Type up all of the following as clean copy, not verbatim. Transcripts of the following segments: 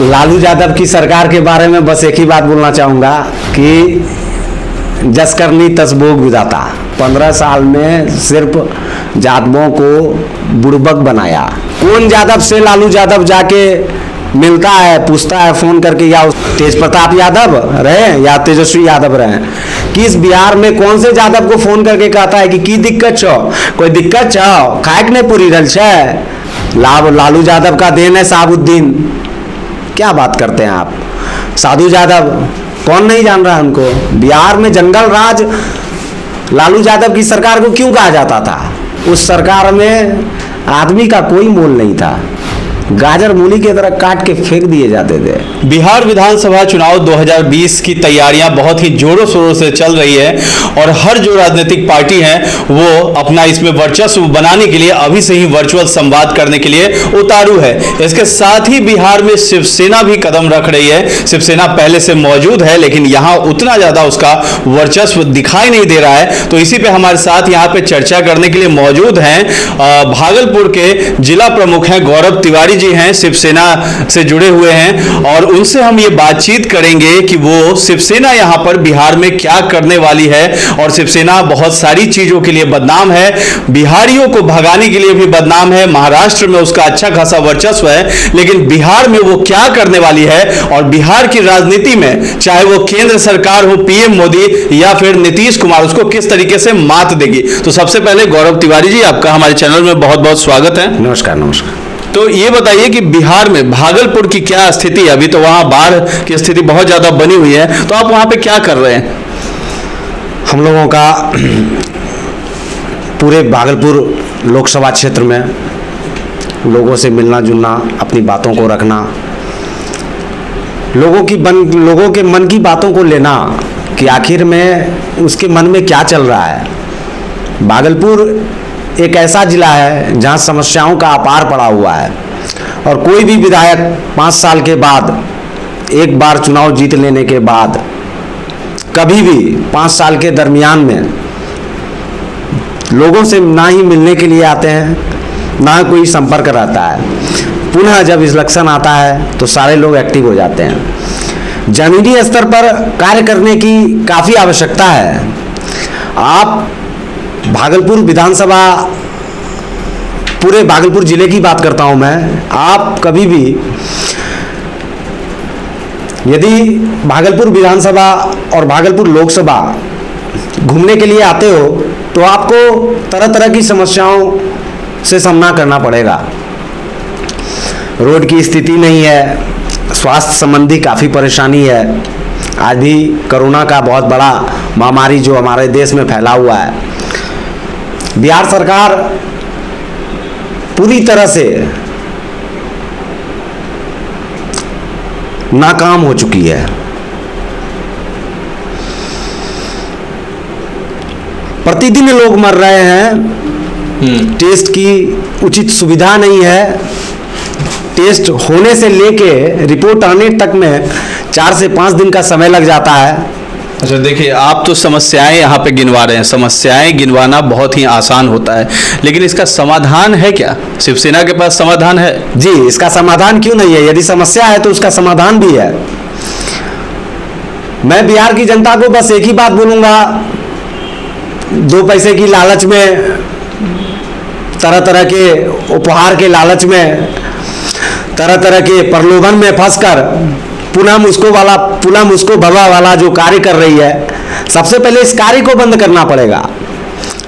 लालू यादव की सरकार के बारे में बस एक ही बात बोलना चाहूँगा कि जस करनी तस भोग विधाता। 15 साल में सिर्फ यादवों को बुड़बक बनाया। कौन यादव से लालू यादव जाके मिलता है, पूछता है फोन करके, या तेज प्रताप यादव रहे या तेजस्वी यादव रहे, कि इस बिहार में कौन से यादव को फोन करके कहता है कि की दिक्कत छो, कोई दिक्कत छो, खाए के नहीं पूरी रल छे। लालू यादव का देन है साबुद्दीन। क्या बात करते हैं आप? साधु यादव कौन नहीं जान रहा उनको? बिहार में जंगल राज लालू यादव की सरकार को क्यों कहा जाता था? उस सरकार में आदमी का कोई मोल नहीं था, गाजर मूली की तरह काट के फेंक दिए जाते थे। बिहार विधानसभा चुनाव 2020 की तैयारियां बहुत ही जोरों शोरों से चल रही है और हर जो राजनीतिक पार्टी है वो अपना इसमें वर्चस्व बनाने के लिए अभी से ही वर्चुअल संवाद करने के लिए उतारू है। इसके साथ ही बिहार में शिवसेना भी कदम रख रही है। शिवसेना पहले से मौजूद है लेकिन यहाँ उतना ज्यादा उसका वर्चस्व दिखाई नहीं दे रहा है। तो इसी पे हमारे साथ यहाँ पे चर्चा करने के लिए मौजूद हैं भागलपुर के जिला प्रमुख हैं गौरव तिवारी जी हैं, शिवसेना से जुड़े हुए हैं, और उनसे हम ये बातचीत करेंगे कि वो शिवसेना यहां पर बिहार में क्या करने वाली है। और शिवसेना बहुत सारी चीजों के लिए बदनाम है, बिहारियों को भगाने के लिए भी बदनाम है, महाराष्ट्र में उसका अच्छा खासा वर्चस्व है, लेकिन बिहार में वो क्या करने वाली है और बिहार की राजनीति में चाहे वो केंद्र सरकार हो, पीएम मोदी या फिर नीतीश कुमार, उसको किस तरीके से मात देगी। तो सबसे पहले गौरव तिवारी जी, आपका हमारे चैनल में बहुत बहुत स्वागत है। नमस्कार। नमस्कार। तो ये बताइए कि बिहार में भागलपुर की क्या स्थिति है? अभी तो वहां बाढ़ की स्थिति बहुत ज्यादा बनी हुई है, तो आप वहां पे क्या कर रहे हैं? हम लोगों का पूरे भागलपुर लोकसभा क्षेत्र में लोगों से मिलना जुलना, अपनी बातों को रखना, लोगों के मन की बातों को लेना कि आखिर में उसके मन में क्या चल रहा है। भागलपुर एक ऐसा जिला है जहां समस्याओं का अपार पड़ा हुआ है और कोई भी विधायक 5 साल के बाद, एक बार चुनाव जीत लेने के बाद, कभी भी 5 साल के दरमियान में लोगों से ना ही मिलने के लिए आते हैं, ना कोई संपर्क रहता है। पुनः जब इलेक्शन आता है तो सारे लोग एक्टिव हो जाते हैं। जमीनी स्तर पर कार्य करने की काफ़ी आवश्यकता है। आप भागलपुर विधानसभा, पूरे भागलपुर जिले की बात करता हूं मैं, आप कभी भी यदि भागलपुर विधानसभा और भागलपुर लोकसभा घूमने के लिए आते हो तो आपको तरह तरह की समस्याओं से सामना करना पड़ेगा। रोड की स्थिति नहीं है, स्वास्थ्य संबंधी काफ़ी परेशानी है। आज भी कोरोना का बहुत बड़ा महामारी जो हमारे देश में फैला हुआ है। बिहार सरकार पूरी तरह से नाकाम हो चुकी है। प्रतिदिन लोग मर रहे हैं, टेस्ट की उचित सुविधा नहीं है। टेस्ट होने से लेके रिपोर्ट आने तक में 4 से 5 दिन का समय लग जाता है। अच्छा, देखिए, आप तो समस्याएं यहाँ पे गिनवा रहे हैं। समस्याएं गिनवाना बहुत ही आसान होता है, लेकिन इसका समाधान है क्या? शिवसेना के पास समाधान है? जी, इसका समाधान क्यों नहीं है? यदि समस्या है तो उसका समाधान भी है। मैं बिहार की जनता को बस एक ही बात बोलूंगा, 2 पैसे की लालच में, तरह तरह के उपहार के लालच में, तरह तरह के प्रलोभन में फंसकर पुनः मुझको भवा वाला जो कार्य कर रही है, सबसे पहले इस कार्य को बंद करना पड़ेगा।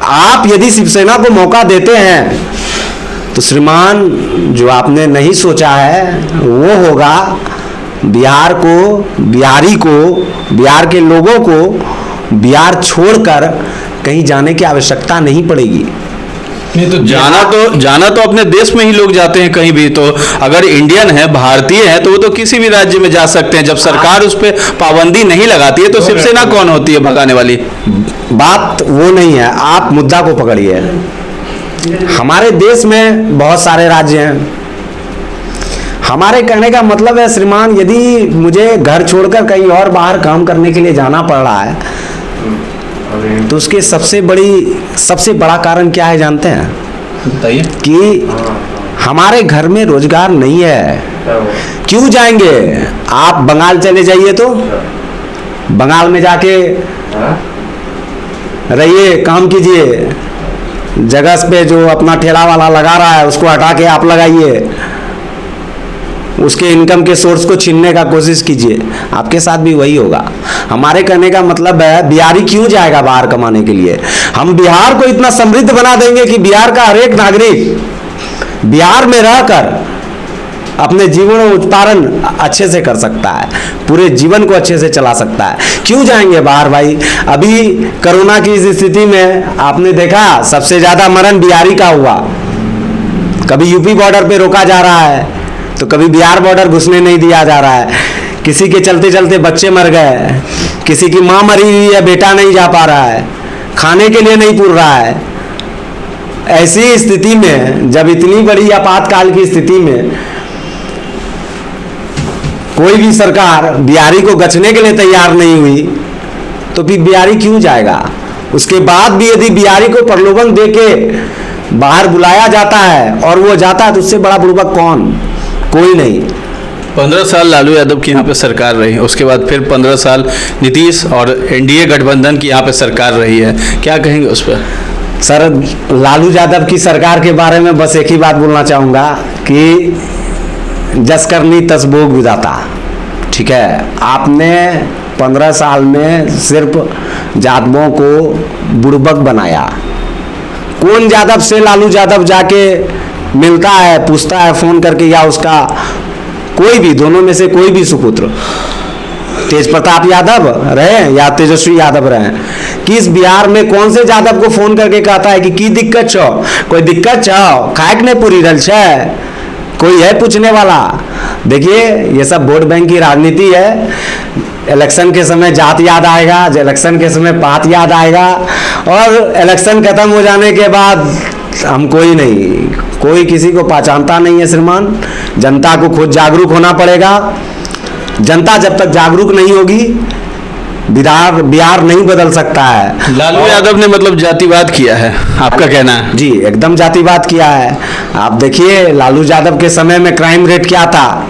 आप यदि शिवसेना को मौका देते हैं तो श्रीमान, जो आपने नहीं सोचा है वो होगा। बिहार को, बिहारी को, बिहार के लोगों को बिहार छोड़कर कहीं जाने की आवश्यकता नहीं पड़ेगी। नहीं तो जाना तो अपने देश में ही लोग जाते हैं कहीं भी। तो अगर इंडियन है, भारतीय है, तो वो तो किसी भी राज्य में जा सकते हैं। जब सरकार उस पर पाबंदी नहीं लगाती है तो शिवसेना कौन होती है भगाने वाली? बात वो नहीं है, आप मुद्दा को पकड़िए। हमारे देश में बहुत सारे राज्य हैं। हमारे कहने का मतलब है श्रीमान, यदि मुझे घर छोड़कर कहीं और बाहर काम करने के लिए जाना पड़ रहा है तो उसके सबसे बड़ा कारण क्या है जानते हैं? बताइए। कि हमारे घर में रोजगार नहीं है, क्यों जाएंगे? आप बंगाल चले जाइए, तो बंगाल में जाके रहिए, काम कीजिए, जगह पे जो अपना ठेला वाला लगा रहा है उसको हटा के आप लगाइए, उसके इनकम के सोर्स को छीनने का कोशिश कीजिए, आपके साथ भी वही होगा। हमारे कहने का मतलब है, बिहारी क्यों जाएगा बाहर कमाने के लिए? हम बिहार को इतना समृद्ध बना देंगे कि बिहार का हर एक नागरिक बिहार में रहकर अपने जीवन उत्पादन अच्छे से कर सकता है, पूरे जीवन को अच्छे से चला सकता है। क्यों जाएंगे बाहर भाई? अभी कोरोना की इस स्थिति में आपने देखा सबसे ज्यादा मरण बिहारी का हुआ। कभी यूपी बॉर्डर पे रोका जा रहा है, तो कभी बिहार बॉर्डर घुसने नहीं दिया जा रहा है। किसी के चलते चलते बच्चे मर गए, किसी की माँ मरी हुई है, बेटा नहीं जा पा रहा है, खाने के लिए नहीं पुर रहा है। ऐसी स्थिति में, जब इतनी बड़ी आपातकाल की स्थिति में कोई भी सरकार बिहारी को गचने के लिए तैयार नहीं हुई, तो फिर बिहारी क्यों जाएगा? उसके बाद भी यदि बिहारी को प्रलोभन देके बाहर बुलाया जाता है और वो जाता है, तो उससे बड़ा बुड़बक कौन? कोई नहीं। 15 साल लालू यादव की यहाँ पे सरकार रही, उसके बाद फिर 15 साल नीतीश और एनडीए गठबंधन की यहाँ पे सरकार रही है, क्या कहेंगे उस पर? सर, लालू यादव की सरकार के बारे में बस एक ही बात बोलना चाहूँगा कि जस करनी तस भोग विधाता। ठीक है, आपने 15 साल में सिर्फ यादवों को बुड़बक बनाया। कौन यादव से लालू यादव जाके मिलता है, पूछता है फोन करके, या उसका कोई भी, दोनों में से कोई भी सुपुत्र, तेज प्रताप यादव रहे या तेजस्वी यादव रहे, कि इस बिहार में कौन से यादव को फोन करके कहता है कि की दिक्कत छो, कोई दिक्कत छो, खाए के नहीं पूरी रल छे, कोई है पूछने वाला? देखिए, ये सब वोट बैंक की राजनीति है। इलेक्शन के समय जात याद आएगा, इलेक्शन के समय पात याद आएगा, और इलेक्शन खत्म हो जाने के बाद हम कोई नहीं, कोई किसी को पहचानता नहीं है श्रीमान। जनता को खुद जागरूक होना पड़ेगा। जनता जब तक जागरूक नहीं होगी, बिहार नहीं बदल सकता है। लालू यादव ने मतलब जातिवाद किया है, आपका कहना है? जी, एकदम जातिवाद किया है। आप देखिए, लालू यादव के समय में क्राइम रेट क्या था?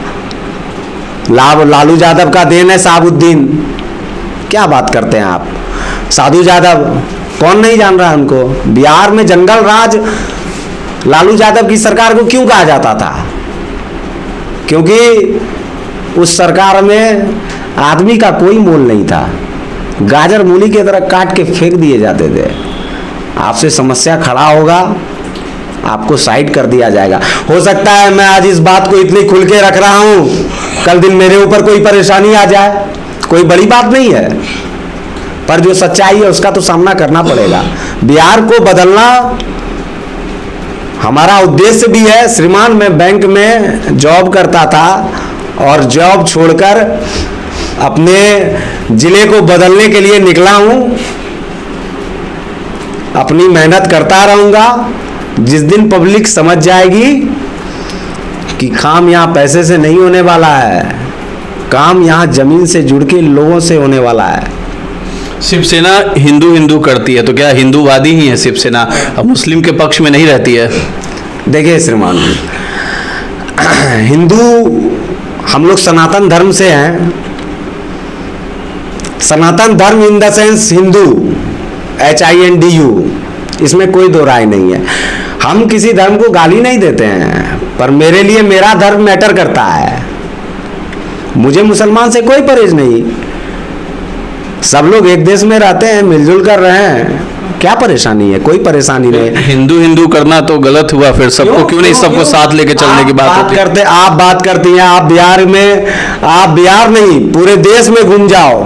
लालू यादव का देन है साबुद्दीन। क्या बात करते हैं आप? साधु यादव, कौन नहीं जान रहा है उनको? बिहार में जंगल राज लालू यादव की सरकार को क्यों कहा जाता था? क्योंकि उस सरकार में आदमी का कोई मोल नहीं था, गाजर मूली की तरह काट के फेंक दिए जाते थे। आपसे समस्या खड़ा होगा, आपको साइड कर दिया जाएगा। हो सकता है मैं आज इस बात को इतनी खुल के रख रहा हूं, कल दिन मेरे ऊपर कोई परेशानी आ जाए, कोई बड़ी बात नहीं है, पर जो सच्चाई है उसका तो सामना करना पड़ेगा। बिहार को बदलना हमारा उद्देश्य भी है। श्रीमान, मैं बैंक में जॉब करता था और जॉब छोड़कर अपने जिले को बदलने के लिए निकला हूं। अपनी मेहनत करता रहूंगा। जिस दिन पब्लिक समझ जाएगी कि काम यहाँ पैसे से नहीं होने वाला है, काम यहाँ जमीन से जुड़ के लोगों से होने वाला है। शिवसेना हिंदू हिंदू करती है, तो क्या हिंदूवादी ही है शिवसेना, अब मुस्लिम के पक्ष में नहीं रहती है? देखिए श्रीमान, हिंदू, हम लोग सनातन धर्म से हैं। सनातन धर्म in the sense Hindu, HINDU, इसमें कोई दो राय नहीं है। हम किसी धर्म को गाली नहीं देते हैं, पर मेरे लिए मेरा धर्म मैटर करता है। मुझे मुसलमान से कोई परहेज नहीं, सब लोग एक देश में रहते हैं, मिलजुल कर रहे हैं, क्या परेशानी है? कोई परेशानी नहीं। हिंदू हिंदू करना तो गलत हुआ, फिर सबको क्यों नहीं सबको साथ लेके चलने की बात होती है? आप बात करती हैं, आप बिहार में, आप बिहार नहीं पूरे देश में घूम जाओ,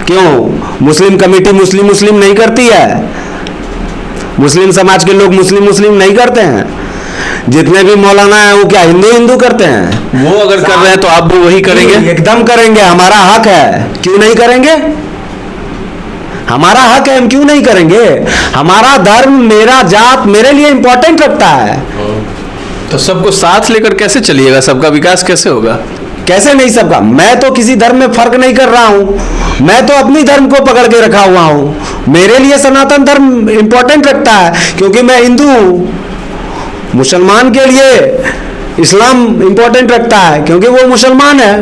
क्यों मुस्लिम कमेटी मुस्लिम नहीं करती है? मुस्लिम समाज के लोग मुस्लिम नहीं करते हैं? जितने भी मौलाना है वो क्या हिंदू करते हैं? वो अगर कर रहे हैं तो आप भी वही करेंगे? एकदम करेंगे, हमारा हक है, क्यों नहीं करेंगे? हमारा हक है, हम क्यों नहीं करेंगे? हमारा धर्म, मेरा जात मेरे लिए इंपॉर्टेंट रखता है। तो सबको साथ लेकर कैसे चलिएगा? सबका विकास कैसे होगा? कैसे नहीं सबका? मैं तो किसी धर्म में फर्क नहीं कर रहा हूं, मैं तो अपनी धर्म को पकड़ के रखा हुआ हूं। मेरे लिए सनातन धर्म इंपॉर्टेंट रखता है, क्योंकि मैं हिंदू हूं। मुसलमान के लिए इस्लाम इंपॉर्टेंट रखता है क्योंकि वो मुसलमान है,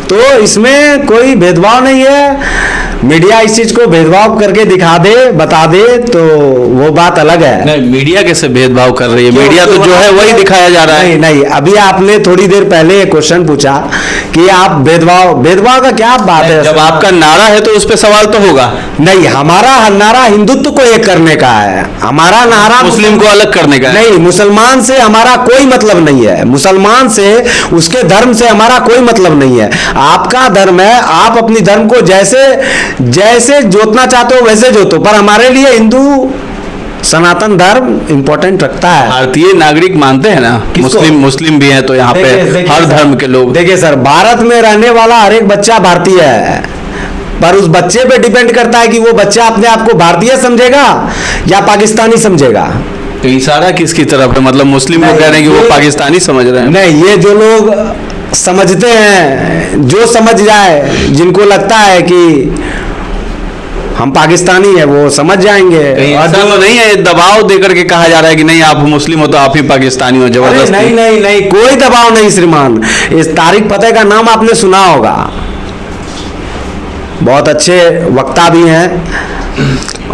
तो इसमें कोई भेदभाव नहीं है। मीडिया इस चीज को भेदभाव करके दिखा दे, बता दे, तो वो बात अलग है। नहीं, मीडिया कैसे भेदभाव कर रही है? मीडिया तो जो है वही दिखाया जा रहा है। नहीं नहीं, अभी आपने थोड़ी देर पहले एक क्वेश्चन पूछा कि आप भेदभाव का क्या बात है? जब आपका नारा है तो उस पर सवाल तो होगा। नहीं, हमारा नारा हिंदुत्व को एक करने का है, हमारा नारा मुस्लिम को अलग करने का है। नहीं, मुसलमान से हमारा कोई मतलब नहीं है, मुसलमान से, उसके धर्म से हमारा कोई मतलब नहीं है। आपका धर्म है, आप अपनी धर्म को जैसे जोतना चाहते हो वैसे जोतो, पर हमारे लिए हिंदू सनातन धर्म इंपॉर्टेंट रखता है। भारतीय नागरिक मानते हैं ना, मुस्लिम भी हैं, तो यहाँ पे हर धर्म के लोग। देखिए सर, भारत में रहने वाला हर एक बच्चा भारतीय है, पर उस बच्चे पे डिपेंड करता है कि वो बच्चा अपने आप को भारतीय समझेगा या पाकिस्तानी समझेगा। तो इशारा किसकी तरफ है? मतलब मुस्लिम लोग कह रहे हैं कि वो पाकिस्तानी समझ रहे हैं। नहीं, ये जो लोग समझते हैं, जो समझ जाए, जिनको लगता है कि हम पाकिस्तानी है, वो समझ जाएंगे। और जो नहीं है, दबाव देकर के कहा जा रहा है कि नहीं आप मुस्लिम हो तो आप ही पाकिस्तानी हो, जबरदस्ती। नहीं नहीं नहीं, कोई दबाव नहीं श्रीमान। इस तारिक फतेह का नाम आपने सुना होगा, बहुत अच्छे वक्ता भी हैं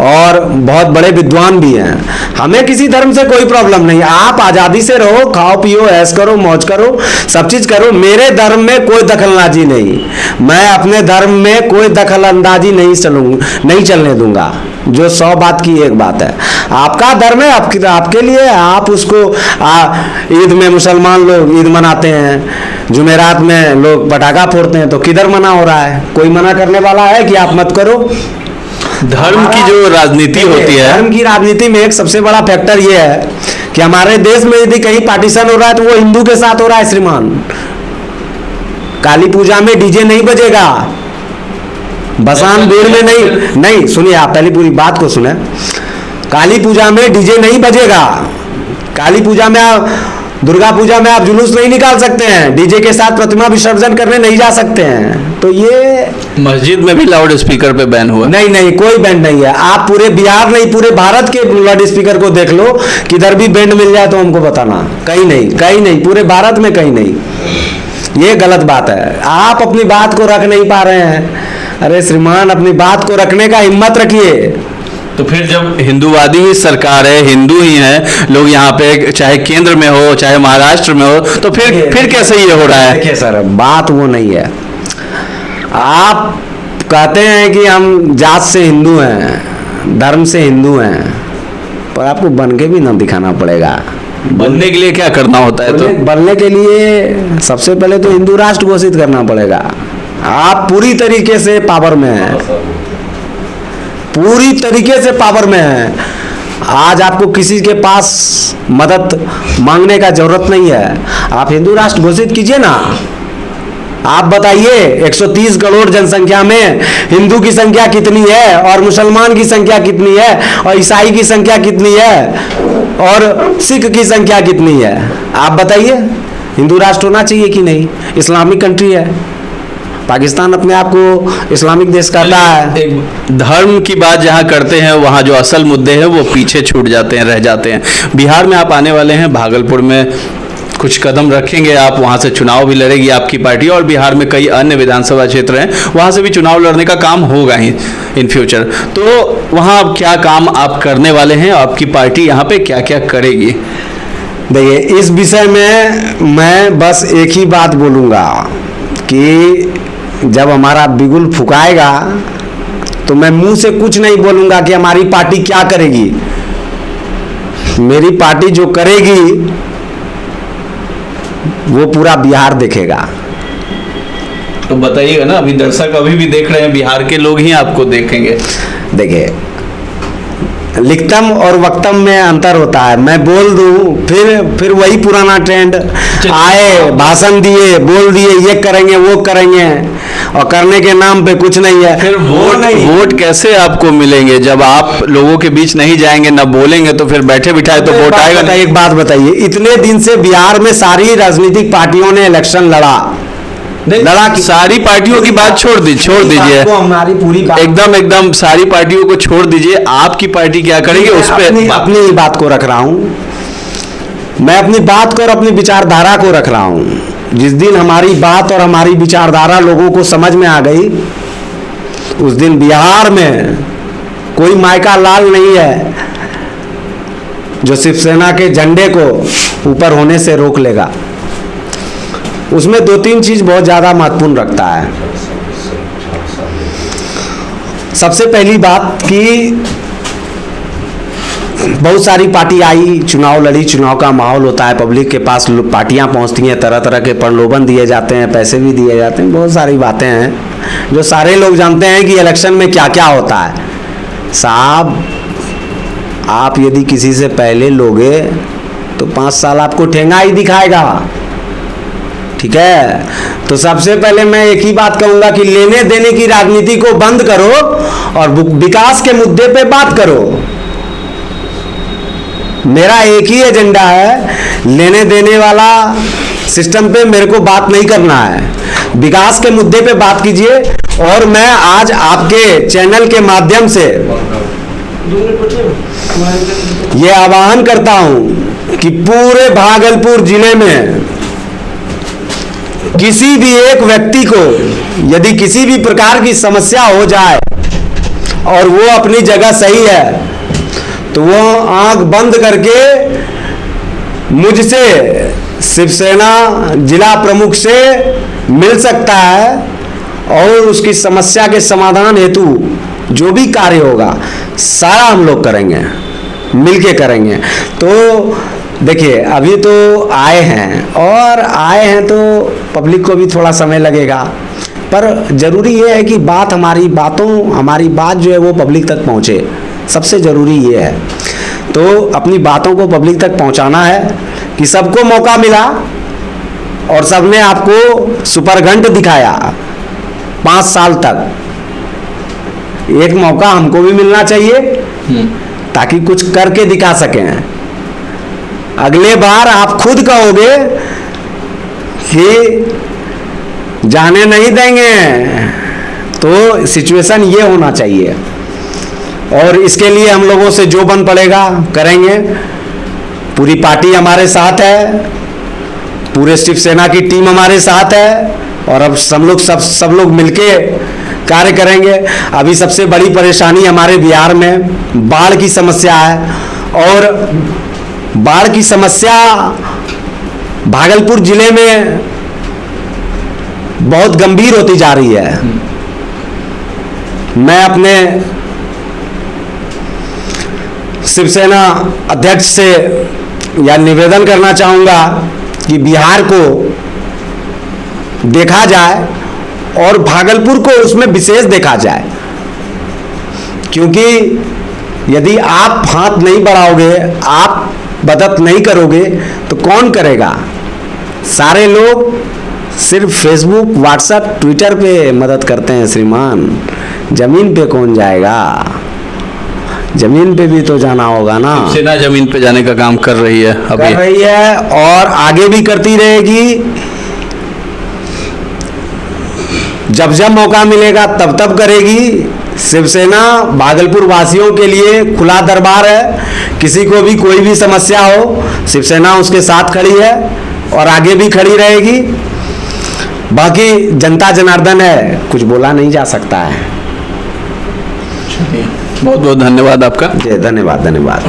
और बहुत बड़े विद्वान भी हैं। हमें किसी धर्म से कोई प्रॉब्लम नहीं, आप आज़ादी से रहो, खाओ पियो, ऐश करो, मौज करो, सब चीज़ करो। मेरे धर्म में कोई दखलंदाजी नहीं, मैं अपने धर्म में कोई दखलंदाजी नहीं चलने दूंगा। जो 100 बात की एक बात है, आपका धर्म है, आपके लिए, आप उसको ईद में मुसलमान लोग ईद मनाते हैं, जुमेरात में लोग पटाखा फोड़ते हैं, तो किधर मना हो रहा है? कोई मना करने वाला है कि आप मत करो? धर्म की जो राजनीति होती है, धर्म की राजनीति में एक सबसे बड़ा फैक्टर ये है कि हमारे देश में यदि कहीं पार्टीशन हो रहा है तो वो हिंदू के साथ हो रहा है श्रीमान। काली पूजा में डीजे नहीं बजेगा, बसान भीड़ में नहीं, सुनिए आप पहली पूरी बात को सुने। काली पूजा में डीजे नहीं बजेगा, काली पूजा में दुर्गा पूजा में आप जुलूस नहीं निकाल सकते हैं, डीजे के साथ प्रतिमा विसर्जन करने नहीं जा सकते हैं। तो ये मस्जिद में भी लाउड स्पीकर पे बैन हुआ? नहीं, कोई बैंड नहीं है। आप पूरे बिहार नहीं, पूरे भारत के लाउड स्पीकर को देख लो, किधर भी बैंड मिल जाए तो हमको बताना। कहीं नहीं, पूरे भारत में कहीं नहीं। ये गलत बात है, आप अपनी बात को रख नहीं पा रहे हैं। अरे श्रीमान, अपनी बात को रखने का हिम्मत रखिए। तो फिर जब हिंदूवादी ही सरकार है, हिंदू ही हैं लोग यहाँ पे, चाहे केंद्र में हो चाहे महाराष्ट्र में हो, तो फिर कैसे ये हो रहा है? देखिए सर, बात वो नहीं है। आप कहते हैं कि हम जात से हिंदू हैं, धर्म से हिंदू हैं, पर आपको बन के भी ना दिखाना पड़ेगा। बनने के लिए क्या करना होता है? तो बनने के लिए सबसे पहले तो हिंदू राष्ट्र घोषित करना पड़ेगा। आप पूरी तरीके से पावर में हैं, पूरी तरीके से पावर में है। आज आपको किसी के पास मदद मांगने का जरूरत नहीं है, आप हिंदू राष्ट्र घोषित कीजिए ना। आप बताइए 130 करोड़ जनसंख्या में हिंदू की संख्या कितनी है और मुसलमान की संख्या कितनी है और ईसाई की संख्या कितनी है और सिख की संख्या कितनी है? आप बताइए, हिंदू राष्ट्र होना चाहिए कि नहीं? इस्लामिक कंट्री है, पाकिस्तान अपने आप को इस्लामिक देश कहता है। एक धर्म की बात जहाँ करते हैं वहाँ जो असल मुद्दे हैं वो पीछे छूट जाते हैं, रह जाते हैं। बिहार में आप आने वाले हैं, भागलपुर में कुछ कदम रखेंगे आप, वहाँ से चुनाव भी लड़ेगी आपकी पार्टी, और बिहार में कई अन्य विधानसभा क्षेत्र हैं, वहाँ से भी चुनाव लड़ने का काम होगा ही इन फ्यूचर। तो वहाँ क्या काम आप करने वाले हैं, आपकी पार्टी यहाँ पे क्या क्या करेगी? देखिए, इस विषय में मैं बस एक ही बात बोलूँगा कि जब हमारा बिगुल फुकाएगा तो मैं मुंह से कुछ नहीं बोलूँगा कि हमारी पार्टी क्या करेगी। मेरी पार्टी जो करेगी वो पूरा बिहार देखेगा। तो बताइएगा ना, अभी दर्शक अभी भी देख रहे हैं, बिहार के लोग ही आपको देखेंगे। देखिए, लिखतम और वक्तम में अंतर होता है। मैं बोल दूं फिर वही पुराना ट्रेंड आए, भाषण दिए, बोल दिए ये करेंगे वो करेंगे, और करने के नाम पे कुछ नहीं है। फिर वोट कैसे आपको मिलेंगे जब आप लोगों के बीच नहीं जाएंगे, ना बोलेंगे, तो फिर बैठे बिठाए तो वोट आएगा नहीं। एक बात बताइए, इतने दिन से बिहार में सारी राजनीतिक पार्टियों ने इलेक्शन लड़ा की सारी पार्टियों की बात छोड़ दीजिए, हमारी पूरी एकदम सारी पार्टियों को छोड़ दीजिए। आपकी पार्टी क्या करेगी उस पर अपनी बात को रख रहा हूं। मैं अपनी बात को और अपनी विचारधारा को रख रहा हूं। जिस दिन हमारी बात और हमारी विचारधारा लोगों को समझ में आ गई, उस दिन बिहार में कोई मायका लाल नहीं है जो शिवसेना के झंडे को ऊपर होने से रोक लेगा। उसमें दो तीन चीज बहुत ज्यादा महत्वपूर्ण रखता है। सबसे पहली बात कि बहुत सारी पार्टी आई, चुनाव लड़ी, चुनाव का माहौल होता है, पब्लिक के पास पार्टियां पहुंचती हैं, तरह तरह के प्रलोभन दिए जाते हैं, पैसे भी दिए जाते हैं, बहुत सारी बातें हैं जो सारे लोग जानते हैं कि इलेक्शन में क्या क्या होता है। साहब, आप यदि किसी से पहले लोगे तो 5 साल आपको ठेंगा ही दिखाएगा। ठीक है, तो सबसे पहले मैं एक ही बात कहूंगा कि लेने देने की राजनीति को बंद करो और विकास के मुद्दे पे बात करो। मेरा एक ही एजेंडा है, लेने देने वाला सिस्टम पे मेरे को बात नहीं करना है, विकास के मुद्दे पे बात कीजिए। और मैं आज आपके चैनल के माध्यम से ये आह्वान करता हूं कि पूरे भागलपुर जिले में किसी भी एक व्यक्ति को यदि किसी भी प्रकार की समस्या हो जाए और वो अपनी जगह सही है तो वो आंख बंद करके मुझसे, शिवसेना जिला प्रमुख से मिल सकता है और उसकी समस्या के समाधान हेतु जो भी कार्य होगा सारा हम लोग करेंगे, मिलके करेंगे। तो देखिए, अभी तो आए हैं तो पब्लिक को भी थोड़ा समय लगेगा, पर जरूरी ये है कि हमारी बात जो है वो पब्लिक तक पहुंचे। सबसे जरूरी ये है, तो अपनी बातों को पब्लिक तक पहुंचाना है कि सबको मौका मिला और सबने आपको सुपरघंट दिखाया 5 साल तक। एक मौका हमको भी मिलना चाहिए ताकि कुछ करके दिखा सकें। अगले बार आप खुद कहोगे कि जाने नहीं देंगे, तो सिचुएशन ये होना चाहिए। और इसके लिए हम लोगों से जो बन पड़ेगा करेंगे। पूरी पार्टी हमारे साथ है, पूरे शिवसेना की टीम हमारे साथ है और अब सब लोग मिलके कार्य करेंगे। अभी सबसे बड़ी परेशानी हमारे बिहार में बाढ़ की समस्या है और बाढ़ की समस्या भागलपुर जिले में बहुत गंभीर होती जा रही है। मैं अपने शिवसेना अध्यक्ष से यह निवेदन करना चाहूंगा कि बिहार को देखा जाए और भागलपुर को उसमें विशेष देखा जाए, क्योंकि यदि आप हाथ नहीं बढ़ाओगे, आप मदद नहीं करोगे तो कौन करेगा? सारे लोग सिर्फ फेसबुक, व्हाट्सएप, ट्विटर पे मदद करते हैं श्रीमान। जमीन पे कौन जाएगा? जमीन पे भी तो जाना होगा ना। सेना जमीन पे जाने का काम कर रही है, अभी कर रही है और आगे भी करती रहेगी। जब जब मौका मिलेगा तब तब करेगी। शिवसेना भागलपुर वासियों के लिए खुला दरबार है। किसी को भी कोई भी समस्या हो, शिवसेना उसके साथ खड़ी है और आगे भी खड़ी रहेगी। बाकी जनता जनार्दन है, कुछ बोला नहीं जा सकता है। बहुत बहुत धन्यवाद आपका। जी, धन्यवाद।